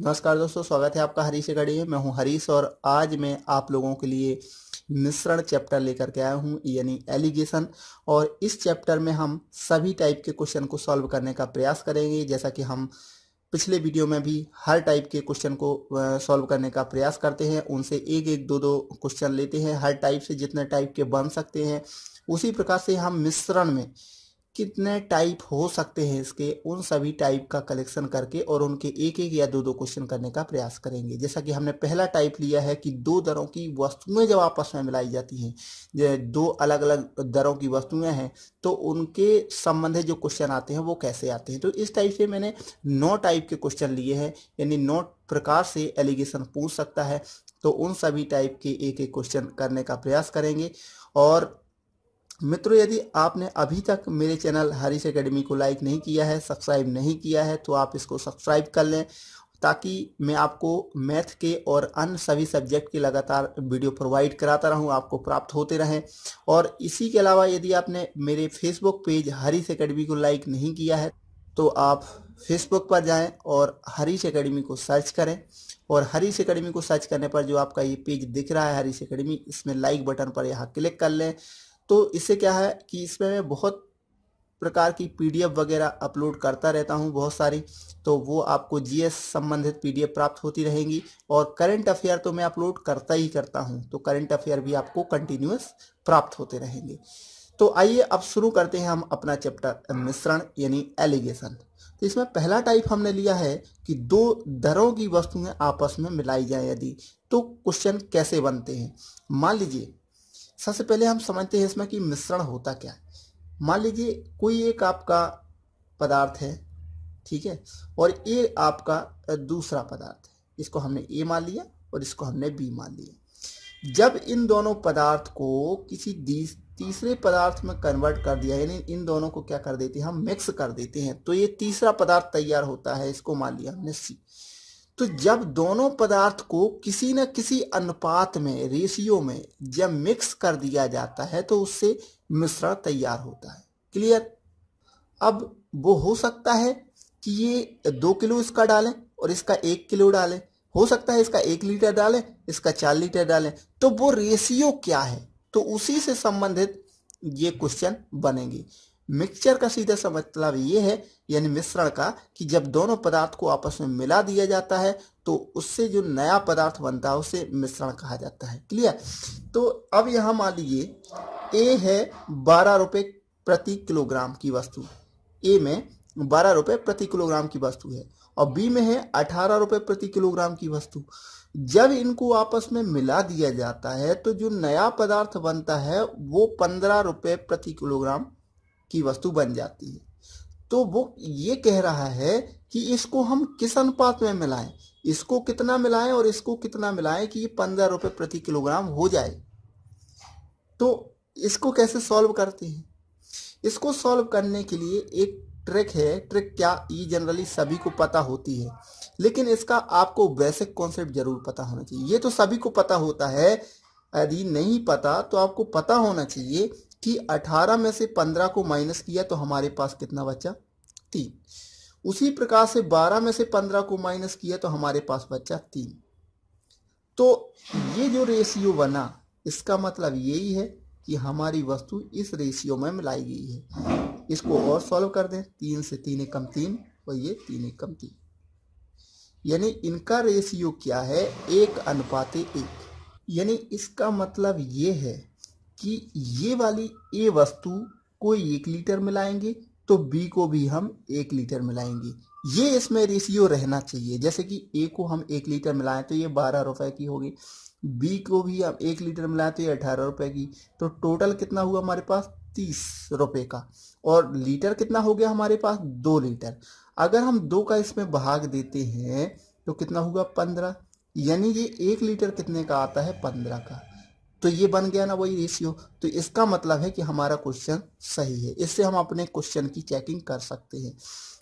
नमस्कार दोस्तों, स्वागत है आपका हरीश अकेडमी में। मैं हूं हरीश और आज मैं आप लोगों के लिए मिश्रण चैप्टर लेकर के आया हूं, यानी एलिगेशन। और इस चैप्टर में हम सभी टाइप के क्वेश्चन को सॉल्व करने का प्रयास करेंगे। जैसा कि हम पिछले वीडियो में भी हर टाइप के क्वेश्चन को सॉल्व करने का प्रयास करते हैं, उनसे एक एक दो दो क्वेश्चन लेते हैं। हर टाइप से जितने टाइप के बन सकते हैं उसी प्रकार से हम मिश्रण में कितने टाइप हो सकते हैं इसके, उन सभी टाइप का कलेक्शन करके और उनके एक एक या दो दो क्वेश्चन करने का प्रयास करेंगे। जैसा कि हमने पहला टाइप लिया है कि दो दरों की वस्तुएं जब आपस में मिलाई जाती हैं, दो अलग अलग दरों की वस्तुएं हैं, तो उनके संबंधित जो क्वेश्चन आते हैं वो कैसे आते हैं। तो इस टाइप से मैंने 9 टाइप के क्वेश्चन लिए हैं, यानी 9 प्रकार से एलिगेशन पूछ सकता है। तो उन सभी टाइप के एक एक क्वेश्चन करने का प्रयास करेंगे। और मित्रों, यदि आपने अभी तक मेरे चैनल हरीश अकेडमी को लाइक नहीं किया है, सब्सक्राइब नहीं किया है, तो आप इसको सब्सक्राइब कर लें, ताकि मैं आपको मैथ के और अन्य सभी सब्जेक्ट के लगातार वीडियो प्रोवाइड कराता रहूं, आपको प्राप्त होते रहें। और इसी के अलावा यदि आपने मेरे फेसबुक पेज हरीश अकेडमी को लाइक नहीं किया है तो आप फेसबुक पर जाएं और हरीश अकेडमी को सर्च करें। और हरीश अकेडमी को सर्च करने पर जो आपका ये पेज दिख रहा है हरीश अकेडमी, इसमें लाइक बटन पर यहाँ क्लिक कर लें। तो इससे क्या है कि इसमें मैं बहुत प्रकार की पीडीएफ वगैरह अपलोड करता रहता हूं, बहुत सारी। तो वो आपको जीएस संबंधित पीडीएफ प्राप्त होती रहेंगी। और करंट अफेयर तो मैं अपलोड करता ही करता हूं, तो करंट अफेयर भी आपको कंटिन्यूअस प्राप्त होते रहेंगे। तो आइए अब शुरू करते हैं हम अपना चैप्टर मिश्रण यानी एलिगेशन। तो इसमें पहला टाइप हमने लिया है कि दो दरों की वस्तुएं आपस में मिलाई जाए यदि, तो क्वेश्चन कैसे बनते हैं। मान लीजिए, सबसे पहले हम समझते हैं इसमें कि मिश्रण होता क्या है। मान लीजिए कोई एक आपका पदार्थ है, ठीक है, और ये आपका दूसरा पदार्थ है। इसको हमने ए मान लिया और इसको हमने बी मान लिया। जब इन दोनों पदार्थ को किसी तीसरे पदार्थ में कन्वर्ट कर दिया, यानी इन दोनों को क्या कर देते हैं, हम मिक्स कर देते हैं, तो ये तीसरा पदार्थ तैयार होता है। इसको मान लिया हमने सी। तो जब दोनों पदार्थ को किसी न किसी अनुपात में, रेशियो में जब मिक्स कर दिया जाता है तो उससे मिश्रण तैयार होता है। क्लियर। अब वो हो सकता है कि ये 2 किलो इसका डालें और इसका 1 किलो डालें, हो सकता है इसका 1 लीटर डालें, इसका 4 लीटर डालें। तो वो रेशियो क्या है, तो उसी से संबंधित ये क्वेश्चन बनेंगे। मिक्सचर का सीधा सा मतलब ये है, यानी मिश्रण का, कि जब दोनों पदार्थ को आपस में मिला दिया जाता है तो उससे जो नया पदार्थ बनता है उसे मिश्रण कहा जाता है। क्लियर। तो अब यहां मान लीजिए ए है 12 रुपए प्रति किलोग्राम की वस्तु, ए में 12 रुपए प्रति किलोग्राम की वस्तु है, और बी में है 18 रुपए प्रति किलोग्राम की वस्तु। जब इनको आपस में मिला दिया जाता है तो जो नया पदार्थ बनता है वो 15 रुपए प्रति किलोग्राम की वस्तु बन जाती है। तो वो ये कह रहा है कि इसको हम किस अनुपात में मिलाएं, इसको कितना मिलाएं और इसको कितना मिलाएं कि ये 15 रुपए प्रति किलोग्राम हो जाए। तो इसको कैसे सॉल्व करते हैं, इसको सॉल्व करने के लिए एक ट्रिक है। ट्रिक क्या, ये जनरली सभी को पता होती है, लेकिन इसका आपको बेसिक कॉन्सेप्ट जरूर पता होना चाहिए। ये तो सभी को पता होता है, यदि नहीं पता तो आपको पता होना चाहिए कि 18 में से 15 को माइनस किया तो हमारे पास कितना बचा, 3। उसी प्रकार से 12 में से 15 को माइनस किया तो हमारे पास बचा 3। तो ये जो रेशियो बना, इसका मतलब यही है कि हमारी वस्तु इस रेशियो में मिलाई गई है। इसको और सॉल्व कर दें, 3 से 3 एकम 3 और ये 3 एकम 3, यानी इनका रेशियो क्या है, 1:1। यानी इसका मतलब ये है कि ये वाली ए वस्तु को 1 लीटर मिलाएंगे तो बी को भी हम 1 लीटर मिलाएंगे। ये इसमें रेशियो रहना चाहिए। जैसे कि ए को हम 1 लीटर मिलाएं तो ये 12 रुपए की होगी, बी को भी हम 1 लीटर मिलाएं तो ये 18 रुपए की। तो टोटल कितना हुआ हमारे पास, 30 रुपए का। और लीटर कितना हो गया हमारे पास, 2 लीटर। अगर हम 2 का इसमें भाग देते हैं तो कितना होगा, 15। यानी ये 1 लीटर कितने का आता है, 15 का। तो ये बन गया ना वही रेशियो। तो इसका मतलब है कि हमारा क्वेश्चन सही है। इससे हम अपने क्वेश्चन की चेकिंग कर सकते हैं।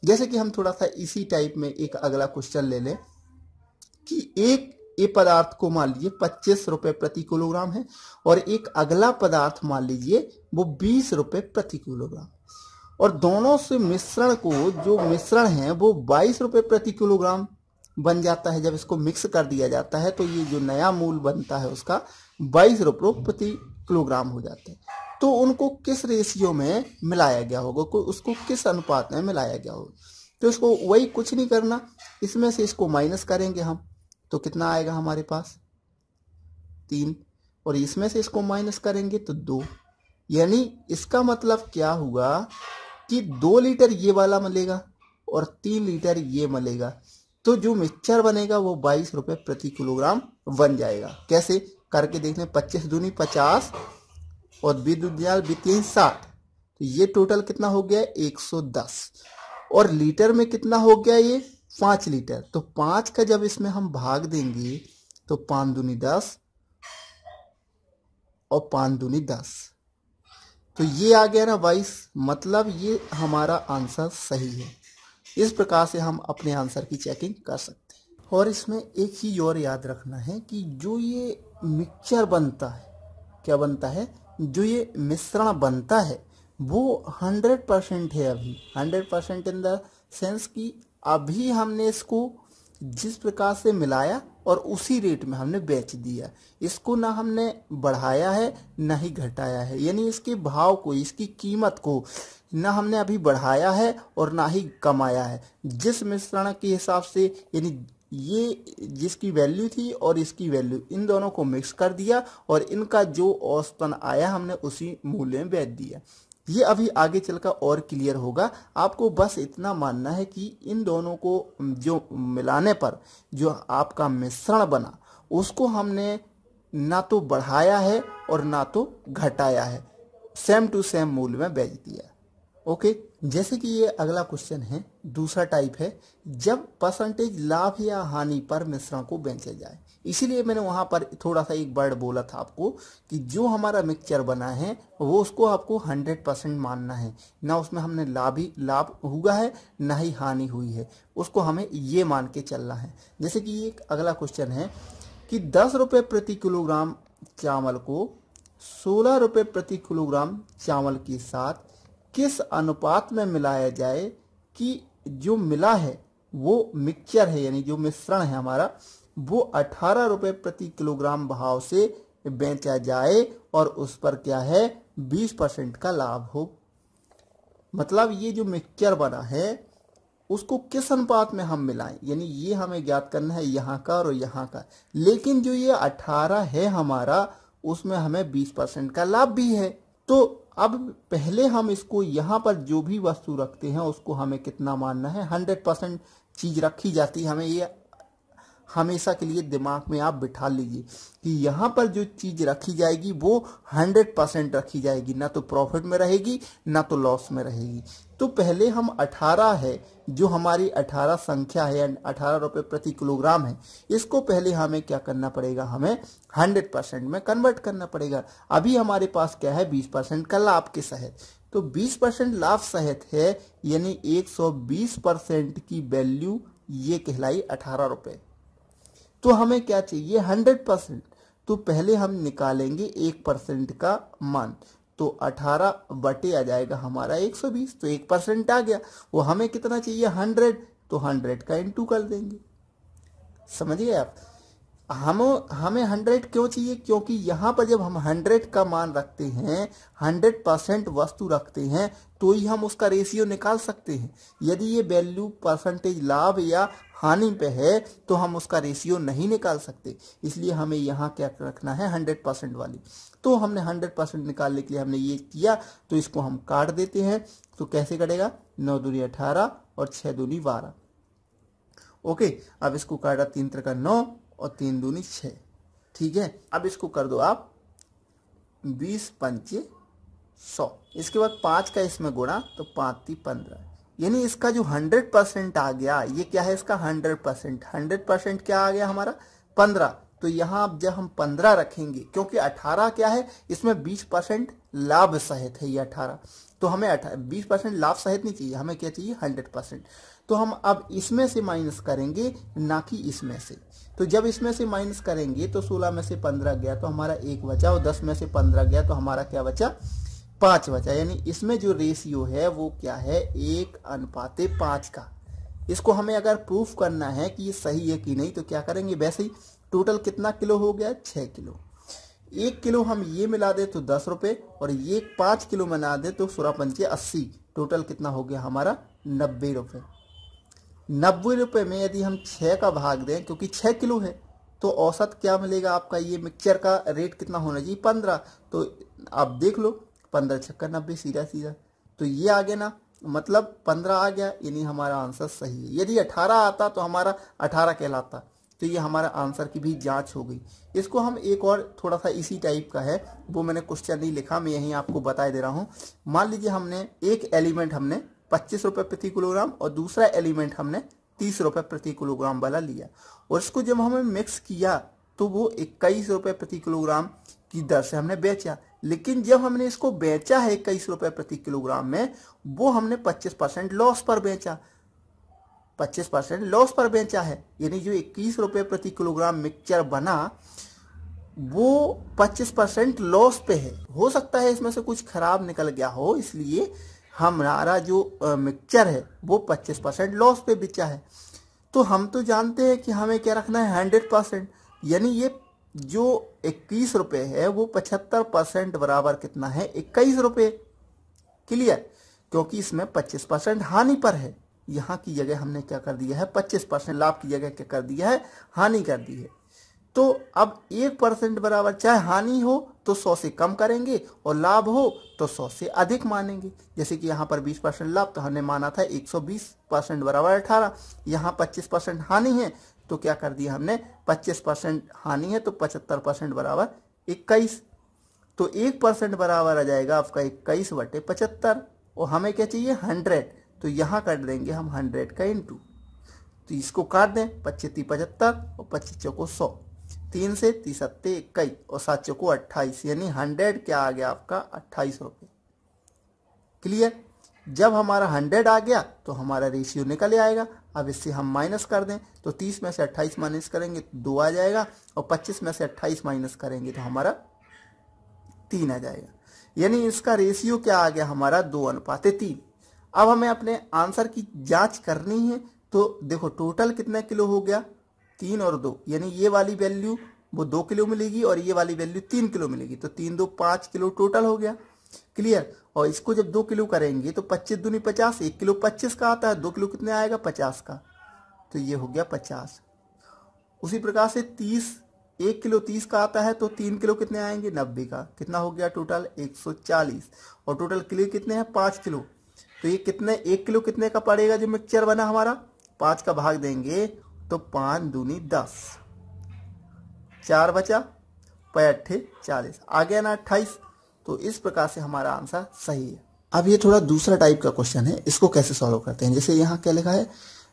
जैसे कि हम थोड़ा सा इसी टाइप में एक अगला क्वेश्चन ले लें कि एक पदार्थ को मान लीजिए 25 रुपए प्रति किलोग्राम है और एक अगला पदार्थ मान लीजिए वो 20 रुपए प्रति किलोग्राम, और दोनों से मिश्रण को, जो मिश्रण है वो 22 रुपए प्रति किलोग्राम बन जाता है। जब इसको मिक्स कर दिया जाता है तो ये जो नया मूल बनता है उसका 22 रुपये प्रति किलोग्राम हो जाता है। तो उनको किस रेशियो में मिलाया गया होगा, उसको किस अनुपात में मिलाया गया होगा, तो इसको वही कुछ नहीं करना, इसमें से इसको माइनस करेंगे हम, तो कितना आएगा हमारे पास 3, और इसमें से इसको माइनस करेंगे तो 2। यानी इसका मतलब क्या हुआ कि 2 लीटर ये वाला मिलेगा और 3 लीटर ये मिलेगा, तो जो मिक्सचर बनेगा वो 22 रुपये प्रति किलोग्राम बन जाएगा। कैसे करके देखने, 25 दूनी 50 और 20 दूनी 60, तो ये टोटल कितना हो गया 110, और लीटर में कितना हो गया ये 5 लीटर। तो 5 का जब इसमें हम भाग देंगे तो 5 दूनी 10 और 5 दूनी 10, तो ये आ गया ना 22। मतलब ये हमारा आंसर सही है। इस प्रकार से हम अपने आंसर की चेकिंग कर सकते हैं। और इसमें एक चीज और याद रखना है कि जो ये मिक्सचर बनता है, क्या बनता है, जो ये मिश्रण बनता है वो 100% है। अभी 100% इन द सेंस कि अभी हमने इसको जिस प्रकार से मिलाया और उसी रेट में हमने बेच दिया, इसको ना हमने बढ़ाया है ना ही घटाया है। यानी इसके भाव को, इसकी कीमत को ना हमने अभी बढ़ाया है और ना ही कमाया है। जिस मिश्रण के हिसाब से, यानी ये जिसकी वैल्यू थी और इसकी वैल्यू, इन दोनों को मिक्स कर दिया और इनका जो औसतन आया हमने उसी मूल्य में बेच दिया। ये अभी आगे चलकर और क्लियर होगा। आपको बस इतना मानना है कि इन दोनों को जो मिलाने पर जो आपका मिश्रण बना उसको हमने ना तो बढ़ाया है और ना तो घटाया है, सेम टू सेम मूल्य में बेच दिया। ओके, जैसे कि ये अगला क्वेश्चन है, दूसरा टाइप है, जब परसेंटेज लाभ या हानि पर मिश्रण को बेचा जाए। इसीलिए मैंने वहां पर थोड़ा सा एक वर्ड बोला था आपको कि जो हमारा मिक्सचर बना है वो उसको आपको 100% मानना है, ना उसमें हमने लाभ हुआ है ना ही हानि हुई है, उसको हमें ये मान के चलना है। जैसे कि एक अगला क्वेश्चन है कि 10 रुपये प्रति किलोग्राम चावल को 16 रुपये प्रति किलोग्राम चावल के साथ किस अनुपात में मिलाया जाए कि जो मिला है वो मिक्सचर है, यानी जो मिश्रण है हमारा, वो 18 रुपये प्रति किलोग्राम भाव से बेचा जाए और उस पर क्या है 20% का लाभ हो। मतलब ये जो मिक्सचर बना है उसको किस अनुपात में हम मिलाएं, यानी ये हमें ज्ञात करना है यहाँ का और यहाँ का। लेकिन जो ये 18 है हमारा, उसमें हमें 20% का लाभ भी है। तो अब पहले हम इसको यहाँ पर जो भी वस्तु रखते हैं उसको हमें कितना मानना है, 100% चीज रखी जाती है। हमें ये हमेशा के लिए दिमाग में आप बिठा लीजिए कि यहाँ पर जो चीज रखी जाएगी वो 100% रखी जाएगी, ना तो प्रॉफिट में रहेगी ना तो लॉस में रहेगी। तो पहले हम 18 है, जो हमारी 18 संख्या है, 18 रुपये प्रति किलोग्राम है, इसको पहले हमें क्या करना पड़ेगा, हमें 100% में कन्वर्ट करना पड़ेगा। अभी हमारे पास क्या है 20% का लाभ के सहित, तो 20% लाभ सहित है, यानी 120% की वैल्यू ये कहलाई 18 रुपये। तो हमें क्या चाहिए 100%, तो पहले हम निकालेंगे 1% का मान, तो 18 बटे आ जाएगा हमारा 120, तो 1% आ गया। वो हमें कितना चाहिए 100, तो 100 का इंटू कर देंगे। समझिए आप, हमें 100 क्यों चाहिए, क्योंकि यहाँ पर जब हम 100 का मान रखते हैं, 100% वस्तु रखते हैं, तो ही हम उसका रेशियो निकाल सकते हैं। यदि ये वैल्यू परसेंटेज लाभ या हानि पे है तो हम उसका रेशियो नहीं निकाल सकते। इसलिए हमें यहाँ क्या रखना है 100% वाली। तो हमने 100% निकालने के लिए हमने ये किया, तो इसको हम काट देते हैं। तो कैसे कटेगा, 9 दूनी 18 और 6 दूनी 12। ओके, अब इसको काटा 3 त्रिका 9 और 3 दूनी 6। ठीक है, अब इसको कर दो आप 20 पंचे 100। इसके बाद 5 का इसमें गुणा, तो 5 × 15, यानी इसका जो 100% आ गया, ये क्या है इसका 100%। 100% क्या आ गया हमारा 15। तो यहाँ अब जब हम 15 रखेंगे, क्योंकि 18 क्या है, इसमें 20% लाभ सहित है ये 18, तो हमें 20% लाभ सहित नहीं चाहिए, हमें क्या चाहिए 100%। तो हम अब इसमें से माइनस करेंगे, ना कि इसमें से। तो जब इसमें से माइनस करेंगे तो 16 में से 15 गया तो हमारा 1 बचा, और 10 में से 15 गया तो हमारा क्या बचा 5 बचा। यानी इसमें जो रेशियो है वो क्या है 1:5 का। इसको हमें अगर प्रूफ करना है कि ये सही है कि नहीं तो क्या करेंगे, वैसे ही टोटल कितना किलो हो गया, 6 किलो। 1 किलो हम ये मिला दे तो 10 रुपये, और ये 5 किलो मिला दे तो 16 पंचे 80, टोटल कितना हो गया हमारा 90 रुपये। 90 रुपये में यदि हम 6 का भाग दें, क्योंकि 6 किलो है, तो औसत क्या मिलेगा आपका, ये मिक्सचर का रेट कितना होना चाहिए, 15। तो आप देख लो 15 छक्का 90, सीधा सीधा तो ये आ गया ना, मतलब 15 आ गया, यानी हमारा आंसर सही है। यदि 18 आता तो हमारा 18 कहलाता। तो ये हमारा आंसर की भी जांच हो गई। इसको हम एक और थोड़ा सा इसी टाइप का है, वो मैंने क्वेश्चन नहीं लिखा, मैं यहीं आपको बता दे रहा हूँ। मान लीजिए हमने एक एलिमेंट हमने 25 रुपये प्रति किलोग्राम और दूसरा एलिमेंट हमने 30 रुपये प्रति किलोग्राम वाला लिया, और इसको जब हमें मिक्स किया तो वो 21 रुपये प्रति किलोग्राम की दर से हमने बेचा। लेकिन जब हमने इसको बेचा है 21 रुपये प्रति किलोग्राम में, वो हमने 25% लॉस पर बेचा, 25% लॉस पर बेचा है। यानी जो 21 रुपये प्रति किलोग्राम मिक्सचर बना वो 25% लॉस पे है। हो सकता है इसमें से कुछ खराब निकल गया हो, इसलिए हमारा जो मिक्सचर है वो 25% लॉस पे बेचा है। तो हम तो जानते हैं कि हमें क्या रखना है, 100%। यानी ये जो 21 रुपये है वो 75% बराबर कितना है, 21 रुपये। क्लियर, क्योंकि इसमें 25% हानि पर है। यहाँ की जगह हमने क्या कर दिया है, 25% लाभ की जगह क्या कर दिया है, हानि कर दी है। तो अब 1% बराबर, चाहे हानि हो तो 100 से कम करेंगे और लाभ हो तो 100 से अधिक मानेंगे। जैसे कि यहाँ पर 20% लाभ, तो हमने माना था 120% बराबर 18। यहाँ 25% हानि है तो क्या कर दिया हमने, 25% हानि है तो 75% बराबर 21। तो 1% बराबर आ जाएगा आपका 21 बटे 75, और हमें क्या चाहिए, 100। तो यहाँ कर देंगे हम 100 का इंटू, तो इसको काट दें, 25 × 75 और 25 चौको 100, 3 से 30 21 और 7 चौको 28, यानी 100 क्या आ गया आपका, 28 रुपये। क्लियर, जब हमारा 100 आ गया तो हमारा रेशियो निकल आएगा। अब इससे हम माइनस कर दें तो 30 में से 28 माइनस करेंगे तो 2 आ जाएगा, और 25 में से 28 माइनस करेंगे तो हमारा 3 आ जाएगा। यानी इसका रेशियो क्या आ गया हमारा, 2:3। अब हमें अपने आंसर की जांच करनी है। तो देखो टोटल कितने किलो हो गया, 3 और 2, यानी ये वाली वैल्यू वो 2 किलो मिलेगी और ये वाली वैल्यू 3 किलो मिलेगी। तो 3 2 5 किलो टोटल हो गया। क्लियर, और इसको जब 2 किलो करेंगे तो 25 दूनी 50, 1 किलो 25 का आता है, 2 किलो कितने आएगा, 50 का, तो ये हो गया 50। उसी प्रकार से 30, 1 किलो 30 का आता है तो 3 किलो कितने आएंगे, 90 का, कितना हो गया टोटल 140। और टोटल किलो कितने हैं, 5 किलो। तो ये कितने, 1 किलो कितने का पड़ेगा जो मिक्सचर बना हमारा, 5 का भाग देंगे तो 5 दूनी 10, 4 बचा, 5 40, आ गया ना 28। तो इस प्रकार से हमारा आंसर सही है। अब ये थोड़ा दूसरा टाइप का क्वेश्चन है, इसको कैसे सॉल्व करते हैं। जैसे यहाँ क्या लिखा है,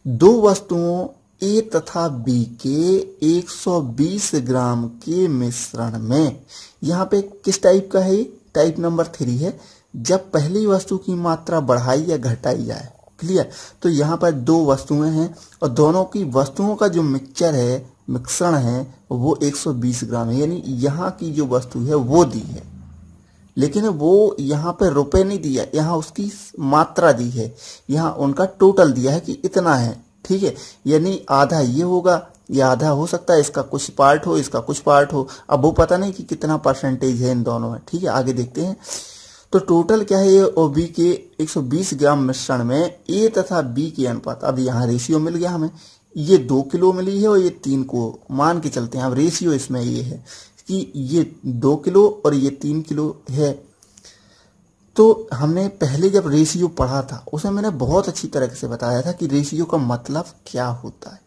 2 वस्तुओं ए तथा बी के 120 ग्राम के मिश्रण में, यहाँ पे किस टाइप का है, टाइप नंबर 3 है, जब पहली वस्तु की मात्रा बढ़ाई या घटाई जाए। क्लियर, तो यहाँ पर 2 वस्तुएं हैं और दोनों की वस्तुओं का जो मिक्सचर है, मिश्रण है, वो 120 ग्राम है। यानी यहाँ की जो वस्तु है वो दी है, लेकिन वो यहाँ पे रुपए नहीं दिया, यहाँ उसकी मात्रा दी है, यहाँ उनका टोटल दिया है कि इतना है। ठीक है, यानी आधा ये होगा, ये आधा हो सकता है, इसका कुछ पार्ट हो, इसका कुछ पार्ट हो। अब वो पता नहीं कि कितना परसेंटेज है इन दोनों में। ठीक है, आगे देखते हैं। तो टोटल क्या है, ए और बी के 120 ग्राम मिश्रण में ए तथा बी के अनुपात। अब यहाँ रेशियो मिल गया हमें, ये 2 किलो मिली है और ये 3 को मान के चलते हैं। अब रेशियो इसमें ये है कि ये 2 किलो और ये 3 किलो है। तो हमने पहले जब रेशियो पढ़ा था उसमें मैंने बहुत अच्छी तरह से बताया था कि रेशियो का मतलब क्या होता है।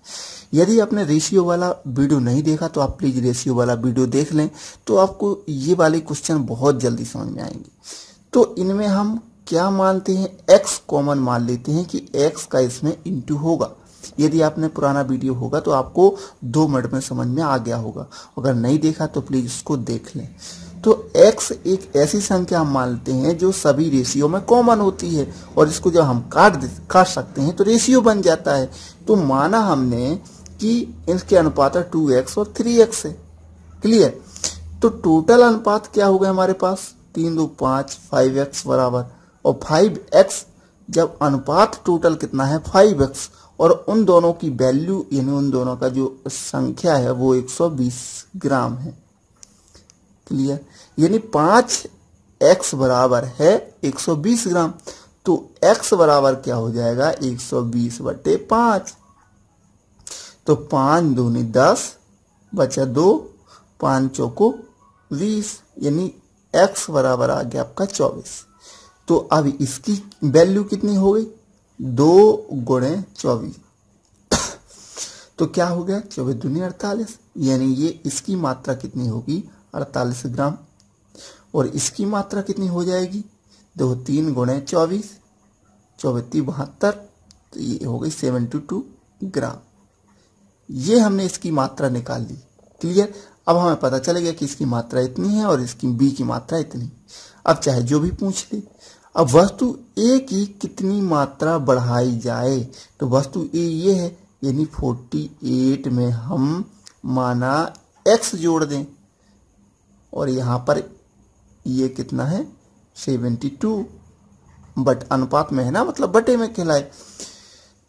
यदि आपने रेशियो वाला वीडियो नहीं देखा तो आप प्लीज रेशियो वाला वीडियो देख लें, तो आपको ये वाले क्वेश्चन बहुत जल्दी समझ में आएंगे। तो इनमें हम क्या मानते हैं, x कॉमन मान लेते हैं कि x का इसमें इंटू होगा। यदि आपने पुराना वीडियो होगा तो आपको 2 मिनट में समझ में आ गया होगा, अगर नहीं देखा तो प्लीज उसको देख लें। तो x एक ऐसी संख्या हम मानते हैं जो सभी रेशियो में कॉमन होती है, और इसको जब हम काट सकते हैं तो रेशियो बन जाता है। तो माना हमने कि इनके अनुपात 2x और 3x है। क्लियर, तो टोटल अनुपात क्या हो गया हमारे पास, 3 2 5, 5x बराबर, और 5x जब अनुपात टोटल कितना है 5x और उन दोनों की वैल्यू यानी उन दोनों का जो संख्या है वो 120 ग्राम है। क्लियर? यानी 5x बराबर है 120 ग्राम। तो x बराबर क्या हो जाएगा 120/5। तो 5 दूनी 10 बचा 2, 5 चौको 20, यानी x बराबर आ गया आपका 24। तो अब इसकी वैल्यू कितनी हो गई 2 × 24। तो क्या हो गया 24 दूनी 48, यानी ये इसकी मात्रा कितनी होगी 48 ग्राम। और इसकी मात्रा कितनी हो जाएगी देखो 3 × 24, 24 72, तो ये हो गई 72 ग्राम। ये हमने इसकी मात्रा निकाल ली। क्लियर? अब हमें पता चलेगा कि इसकी मात्रा इतनी है और इसकी बी की मात्रा इतनी। अब चाहे जो भी पूछ ले। अब वस्तु ए की कितनी मात्रा बढ़ाई जाए, तो वस्तु ए ये है, यानी 48 में हम माना x जोड़ दें और यहाँ पर ये कितना है 72, बट अनुपात में है ना, मतलब बटे में कहलाए,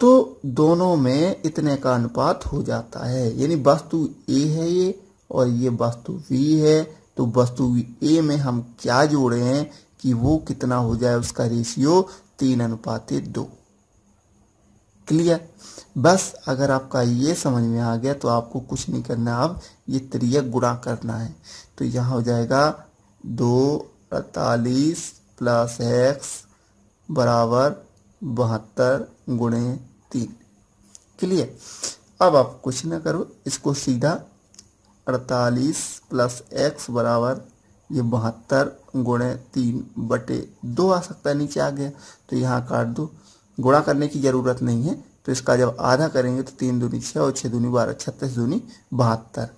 तो दोनों में इतने का अनुपात हो जाता है। यानी वस्तु ए है ये और ये वस्तु v है, तो वस्तु ए में हम क्या जोड़े हैं कि वो कितना हो जाए, उसका रेशियो 3:2। क्लियर? बस अगर आपका ये समझ में आ गया तो आपको कुछ नहीं करना, अब ये त्रियक गुणा करना है। तो यहाँ हो जाएगा 248 + x बराबर 72 × 3। क्लियर? अब आप कुछ ना करो, इसको सीधा 48 + x बराबर ये 72 × 3/2 आ सकता है, नीचे आ गया तो यहाँ काट दो, गुणा करने की जरूरत नहीं है। तो इसका जब आधा करेंगे तो 3 दूनी 6 और 6 दूनी 12, 36 दूनी 72।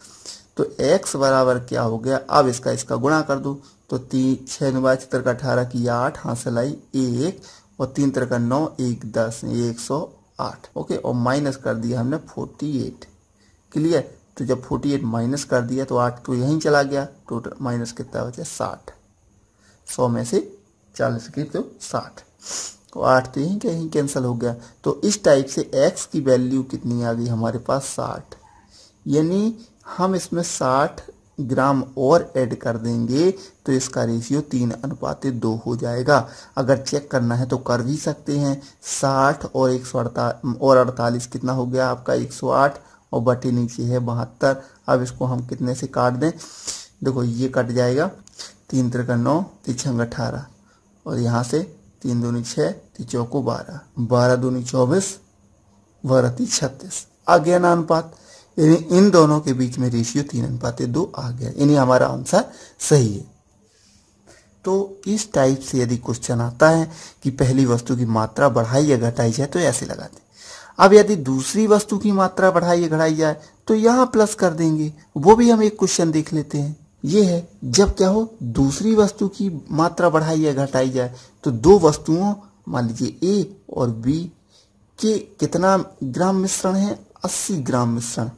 तो x बराबर क्या हो गया, अब इसका गुणा कर दो, तो 6 × 72 का 18 की 8, हाथ से लाई 1 और 3 × 9, 1 10, 108। ओके, और माइनस कर दिया हमने 48। क्लियर? तो जब 48 माइनस कर दिया तो 8 तो यहीं चला गया, टोटल माइनस कितना बचा 60। 100 में से 40 की तो 60, तो 8 तो यहीं कहीं कैंसिल हो गया। तो इस टाइप से x की वैल्यू कितनी आ गई हमारे पास 60। यानी हम इसमें 60 ग्राम और ऐड कर देंगे तो इसका रेशियो 3:2 हो जाएगा। अगर चेक करना है तो कर भी सकते हैं। 60 और 148 कितना हो गया आपका 108 और बटे नीचे है 72। अब इसको हम कितने से काट दें, देखो ये कट जाएगा, 3 × 9, 3 × 18 और यहाँ से 3 दूनी 6, 3 चौको 12, 12 दूनी 24, 12 3 36 आ गया ना अनुपात। यानी इन दोनों के बीच में रेशियो 3:2 आ गया, यानी हमारा आंसर सही है। तो इस टाइप से यदि क्वेश्चन आता है कि पहली वस्तु की मात्रा बढ़ाई या घटाई जाए तो ऐसे लगाते हैं। अब यदि दूसरी वस्तु की मात्रा बढ़ाई या घटाई जाए तो यहाँ प्लस कर देंगे। वो भी हम एक क्वेश्चन देख लेते हैं। ये है जब क्या हो दूसरी वस्तु की मात्रा बढ़ाई या घटाई जाए तो दो वस्तुओं मान लीजिए ए और बी के कितना ग्राम मिश्रण है 80 ग्राम मिश्रण।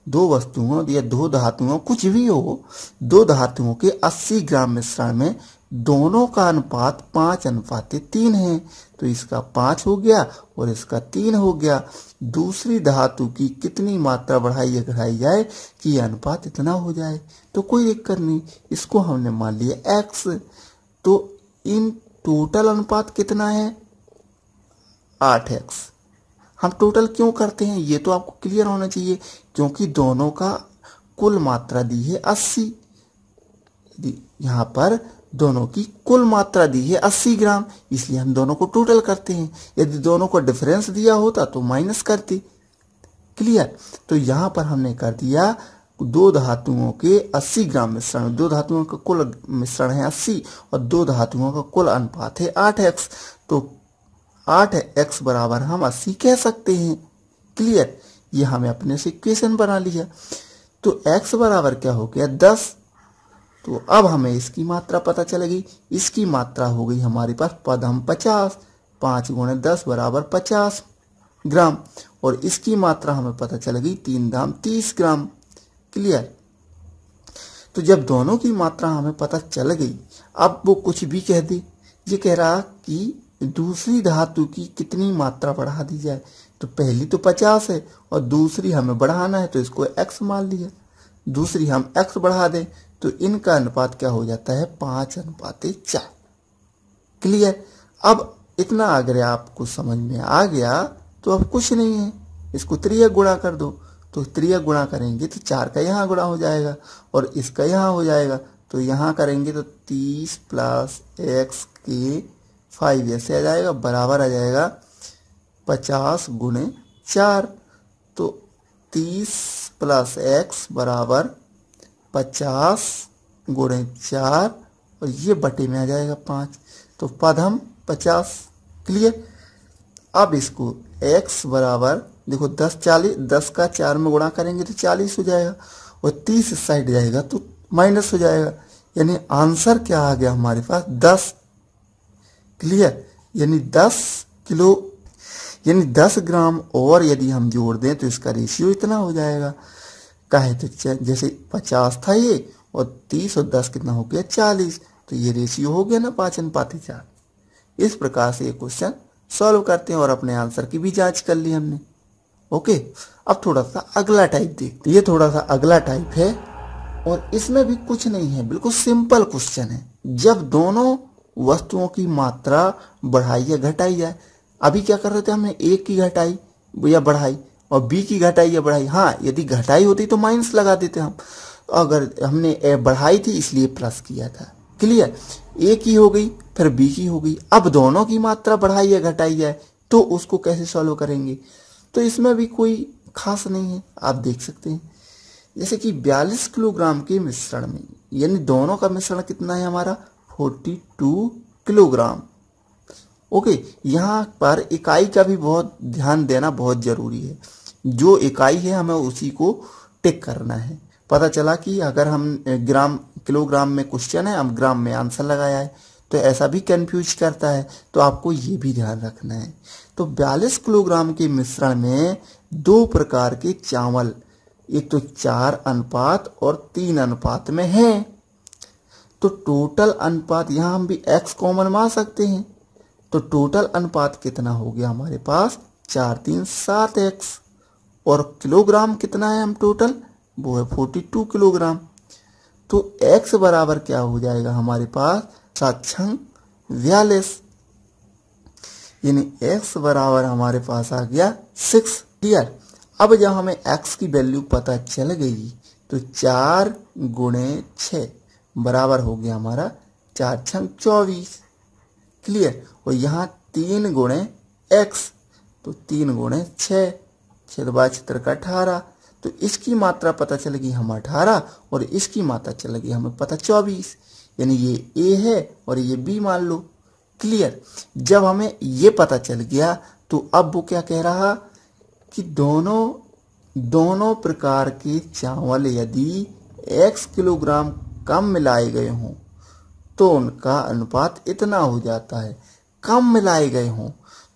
दो वस्तुओं या दो धातुओं कुछ भी हो, दो धातुओं के 80 ग्राम मिश्रण में दोनों का अनुपात 5:3 है। तो इसका 5 हो गया और इसका 3 हो गया। दूसरी धातु की कितनी मात्रा बढ़ाई या घटाई जाए कि यह अनुपात इतना हो जाए, तो कोई दिक्कत नहीं। इसको हमने मान लिया x। तो इन टोटल अनुपात कितना है 8x। हम टोटल क्यों करते हैं ये तो आपको क्लियर होना चाहिए, क्योंकि दोनों का कुल मात्रा दी है 80। यहाँ पर दोनों की कुल मात्रा दी है 80 ग्राम, इसलिए हम दोनों को टोटल करते हैं। यदि दोनों को डिफरेंस दिया होता तो माइनस करते। क्लियर? तो यहाँ पर हमने कर दिया दो धातुओं के 80 ग्राम मिश्रण, दो धातुओं का कुल मिश्रण है 80 और दो धातुओं का कुल अनुपात है 8x। तो 8x बराबर हम 80 कह सकते हैं। क्लियर? ये हमें अपने से इक्वेशन बना लिया। तो x बराबर क्या हो गया 10। तो अब हमें इसकी मात्रा पता चलेगी। इसकी मात्रा हो गई हमारे पास पदम 50, 5 × 10 बराबर 50 ग्राम। और इसकी मात्रा हमें पता चलेगी 3 दाम 30 ग्राम। क्लियर? तो जब दोनों की मात्रा हमें पता चल गई, अब वो कुछ भी कह दे, ये कह रहा कि दूसरी धातु की कितनी मात्रा बढ़ा दी जाए। तो पहली तो 50 है और दूसरी हमें बढ़ाना है तो इसको x मान लिया, दूसरी हम x बढ़ा दें तो इनका अनुपात क्या हो जाता है 5:4। क्लियर। अब इतना अगर आपको समझ में आ गया तो अब कुछ नहीं है, इसको त्रियक गुणा कर दो। तो त्रियक गुणा करेंगे तो 4 का यहाँ गुणा हो जाएगा और इसका यहाँ हो जाएगा, तो यहाँ करेंगे तो 30 + x के 5 ऐसे आ जाएगा, बराबर आ जाएगा 50 × 4। तो 30 + x बराबर 50 × 4 और ये बटे में आ जाएगा 5, तो पद हम 50। क्लियर। अब इसको x बराबर देखो 10 का 4 में गुणा करेंगे तो 40 हो जाएगा और 30 इस साइड जाएगा तो माइनस हो जाएगा, यानी आंसर क्या आ गया हमारे पास 10। क्लियर। यानी 10 ग्राम और यदि हम जोड़ दें तो इसका रेशियो इतना हो जाएगा। कहे तो जैसे 50 था ये और 30 और 10 कितना हो गया 40, तो ये रेशियो हो गया ना 5:4। इस प्रकार से ये क्वेश्चन सॉल्व करते हैं और अपने आंसर की भी जांच कर ली हमने। ओके। अब थोड़ा सा अगला टाइप देखते हैं। ये थोड़ा सा अगला टाइप है और इसमें भी कुछ नहीं है, बिल्कुल सिंपल क्वेश्चन है। जब दोनों वस्तुओं की मात्रा बढ़ाई या घटाई जाए, अभी क्या कर रहे थे हमने ए की घटाई या बढ़ाई और बी की घटाई या बढ़ाई। हाँ, यदि घटाई होती तो माइनस लगा देते हम, अगर हमने बढ़ाई थी इसलिए प्लस किया था। क्लियर। ए की हो गई फिर बी की हो गई। अब दोनों की मात्रा बढ़ाई या घटाई जाए तो उसको कैसे सॉल्व करेंगे, तो इसमें भी कोई खास नहीं है, आप देख सकते हैं। जैसे कि 42 किलोग्राम के मिश्रण में, यानी दोनों का मिश्रण कितना है हमारा 42 किलोग्राम। ओके। यहाँ पर इकाई का भी बहुत ध्यान देना बहुत जरूरी है, जो इकाई है हमें उसी को टिक करना है। पता चला कि अगर हम किलोग्राम में क्वेश्चन है, हम ग्राम में आंसर लगाया है, तो ऐसा भी कंफ्यूज करता है, तो आपको ये भी ध्यान रखना है। तो 42 किलोग्राम के मिश्रण में 2 प्रकार के चावल, एक तो 4 अनुपात और 3 अनुपात में है। तो टोटल अनुपात, यहां हम भी x कॉमन मान सकते हैं, तो टोटल अनुपात कितना हो गया हमारे पास 4 3 7x और किलोग्राम कितना है हम टोटल, वो है 42 किलोग्राम। तो x बराबर क्या हो जाएगा हमारे पास 7 × 42, यानी x बराबर हमारे पास आ गया 6। क्लियर। अब जब हमें x की वैल्यू पता चल गई तो 4 × 6 बराबर हो गया हमारा 4 × 24। क्लियर। और यहाँ 3 × x, तो 3 × 6, 18। तो इसकी मात्रा पता चलेगी हमें 18 और इसकी मात्रा चलेगी हमें पता 24, यानी ये a है और ये b मान लो। क्लियर। जब हमें ये पता चल गया तो अब वो क्या कह रहा कि दोनों प्रकार के चावल यदि x किलोग्राम कम मिलाए गए हों तो उनका अनुपात इतना हो जाता है। कम मिलाए गए हों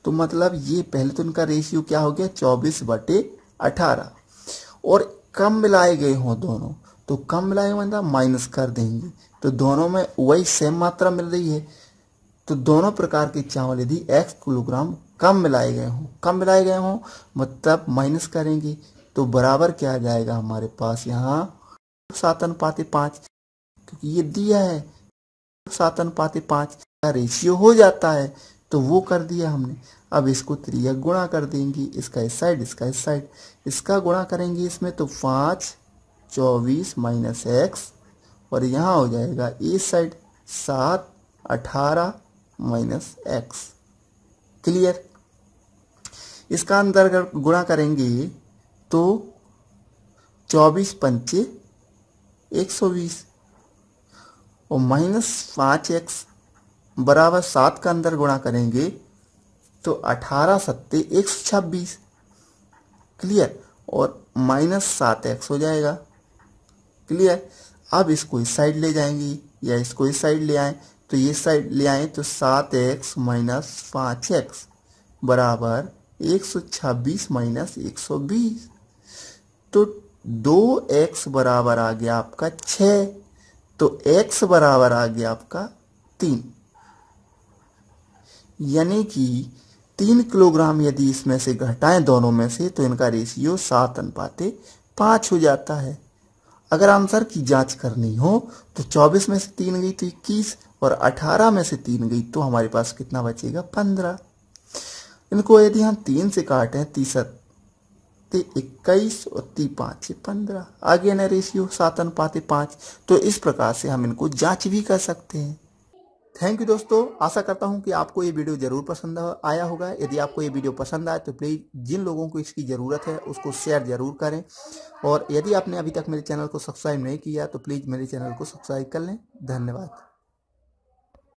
तो मतलब ये पहले तो उनका रेशियो क्या हो गया 24/18, और कम मिलाए गए हों दोनों, तो कम मिलाए मतलब माइनस कर देंगे, तो दोनों में वही सेम मात्रा मिल रही है। तो दोनों प्रकार के चावल यदि x किलोग्राम कम मिलाए गए हों मतलब माइनस करेंगे, तो बराबर क्या आ जाएगा हमारे पास यहाँ 7:5, क्योंकि ये दिया है 7:5 का रेशियो हो जाता है, तो वो कर दिया हमने। अब इसको त्रियक गुणा कर देंगे, इसका इस साइड इसका इस साइड, इसका गुणा करेंगे इसमें तो 5 24 - x और यहाँ हो जाएगा इस साइड 7 18 - x। क्लियर। इसका अंदर अगर गुणा करेंगे तो 24 × 5 120 और -5x बराबर 7 का अंदर गुणा करेंगे तो 18 × 7 126। क्लियर। और -7x हो जाएगा। क्लियर। अब इसको इस साइड ले जाएंगे या इसको इस साइड ले आए, तो ये साइड ले आए तो 7x - 5x बराबर 126 - 120, तो 2x बराबर आ गया आपका 6, तो x बराबर आ गया आपका 3। यानी कि 3 किलोग्राम यदि इसमें से घटाएं दोनों में से तो इनका रेशियो 7:5 हो जाता है। अगर आंसर की जांच करनी हो तो 24 में से 3 गई तो 21 और 18 में से 3 गई तो हमारे पास कितना बचेगा 15। इनको यदि हम 3 से काटें 21 और 5 15 आ गया ना रेशियो 7:5। तो इस प्रकार से हम इनको जांच भी कर सकते हैं। थैंक यू दोस्तों, आशा करता हूं कि आपको ये वीडियो जरूर पसंद आया होगा। यदि आपको ये वीडियो पसंद आए तो प्लीज़ जिन लोगों को इसकी ज़रूरत है उसको शेयर जरूर करें, और यदि आपने अभी तक मेरे चैनल को सब्सक्राइब नहीं किया तो प्लीज़ मेरे चैनल को सब्सक्राइब कर लें। धन्यवाद।